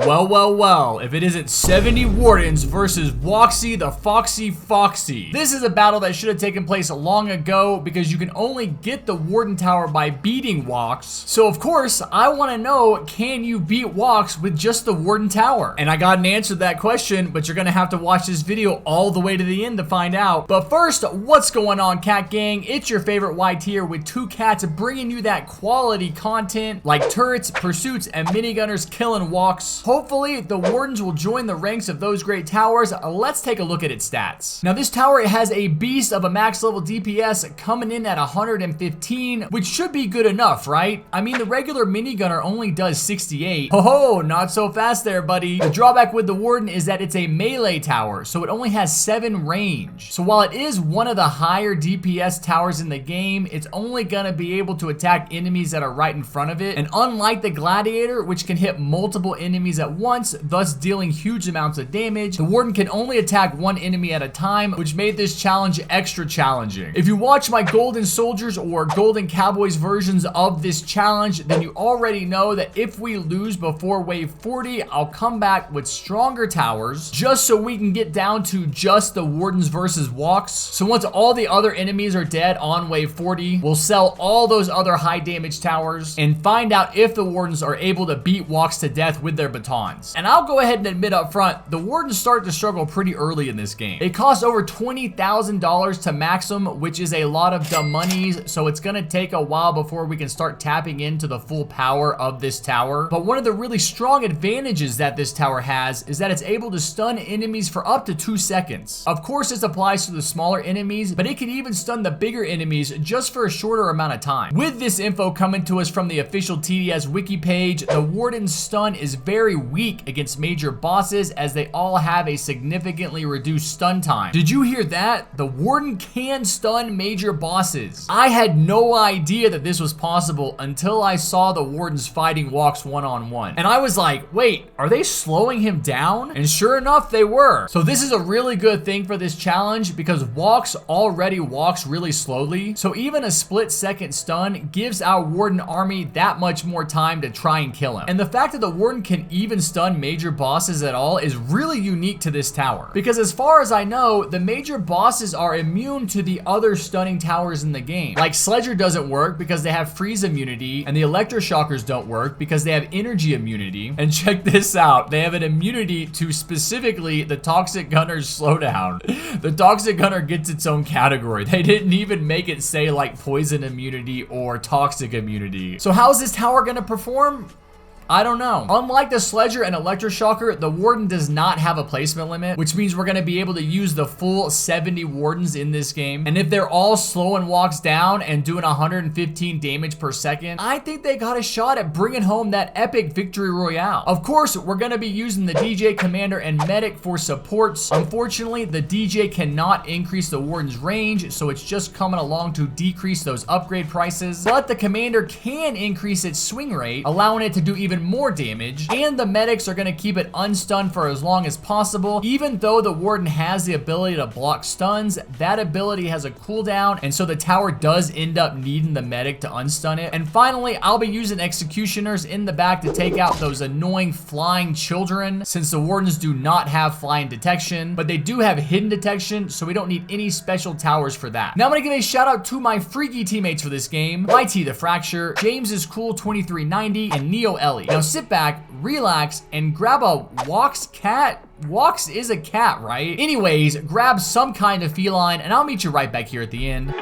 Well, if it isn't 70 Wardens versus Woxy the Foxy Foxy. This is a battle that should have taken place long ago because you can only get the Warden Tower by beating WOX. So of course, I want to know, can you beat WOX with just the Warden Tower? And I got an answer to that question, but you're going to have to watch this video all the way to the end to find out. But first, what's going on, Cat Gang? It's your favorite YT here with two cats bringing you that quality content like turrets, pursuits, and minigunners killing WOX. Hopefully, the Wardens will join the ranks of those great towers. Let's take a look at its stats. Now, this tower has a beast of a max level DPS coming in at 115, which should be good enough, right? I mean, the regular minigunner only does 68. Ho, not so fast there, buddy. The drawback with the Warden is that it's a melee tower, so it only has 7 range. So while it is one of the higher DPS towers in the game, it's only gonna be able to attack enemies that are right in front of it. And unlike the Gladiator, which can hit multiple enemies at once, thus dealing huge amounts of damage, the Warden can only attack one enemy at a time, which made this challenge extra challenging. If you watch my Golden Soldiers or Golden Cowboys versions of this challenge, then you already know that if we lose before wave 40, I'll come back with stronger towers just so we can get down to just the Wardens versus WOX. So once all the other enemies are dead on wave 40, we'll sell all those other high damage towers and find out if the Wardens are able to beat WOX to death with their batons. And I'll go ahead and admit up front, the Wardens start to struggle pretty early in this game. It costs over $20,000 to max them, which is a lot of dumb monies, so it's gonna take a while before we can start tapping into the full power of this tower. But one of the really strong advantages that this tower has is that it's able to stun enemies for up to 2 seconds. Of course, this applies to the smaller enemies, but it can even stun the bigger enemies just for a shorter amount of time. With this info coming to us from the official TDS wiki page, the Warden's stun is very weak against major bosses as they all have a significantly reduced stun time. Did you hear that? The Warden can stun major bosses. I had no idea that this was possible until I saw the Wardens fighting WOX one-on-one. And I was like, wait, are they slowing him down? And sure enough, they were. So this is a really good thing for this challenge because WOX already walks really slowly. So even a split-second stun gives our Warden army that much more time to try and kill him. And the fact that the Warden can even stun major bosses at all is really unique to this tower. Because as far as I know, the major bosses are immune to the other stunning towers in the game. Like Sledger doesn't work because they have freeze immunity, and the electroshockers don't work because they have energy immunity. And check this out, they have an immunity to specifically the Toxic Gunner's slowdown. The Toxic Gunner gets its own category. They didn't even make it say like poison immunity or toxic immunity. So how is this tower gonna perform? I don't know. Unlike the Sledger and Electroshocker, the Warden does not have a placement limit, which means we're gonna be able to use the full 70 Wardens in this game. And if they're all slow and walks down and doing 115 damage per second, I think they got a shot at bringing home that epic victory royale. Of course, we're gonna be using the DJ, Commander, and Medic for supports. Unfortunately, the DJ cannot increase the Warden's range, so it's just coming along to decrease those upgrade prices. But the Commander can increase its swing rate, allowing it to do even more damage, and the medics are going to keep it unstunned for as long as possible. Even though the Warden has the ability to block stuns, that ability has a cooldown, and so the tower does end up needing the medic to unstun it. And finally, I'll be using executioners in the back to take out those annoying flying children, since the Wardens do not have flying detection, but they do have hidden detection, so we don't need any special towers for that. Now I'm going to give a shout out to my freaky teammates for this game: YT the Fracture, James is Cool 2390, and Neoelli. Now sit back, relax, and grab a WOX cat. WOX is a cat, right? Anyways, grab some kind of feline, and I'll meet you right back here at the end.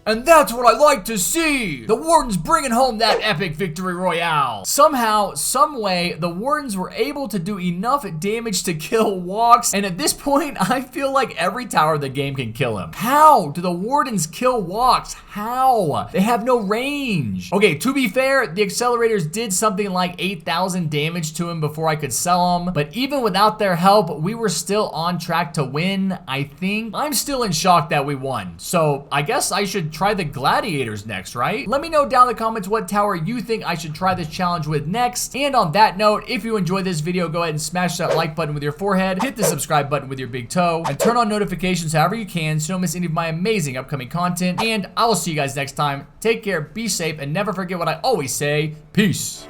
And that's what I like to see! The Wardens bringing home that epic victory royale. Somehow, some way, the Wardens were able to do enough damage to kill WOX, and at this point, I feel like every tower of the game can kill him. How do the Wardens kill WOX? How? They have no range. Okay, to be fair, the accelerators did something like 8,000 damage to him before I could sell him, but even without their help, we were still on track to win, I think. I'm still in shock that we won, so I guess I should try the gladiators next, right? Let me know down in the comments what tower you think I should try this challenge with next, and on that note, if you enjoyed this video, go ahead and smash that like button with your forehead, hit the subscribe button with your big toe, and turn on notifications however you can so you don't miss any of my amazing upcoming content, and I will see you guys next time. Take care, be safe, and never forget what I always say, peace.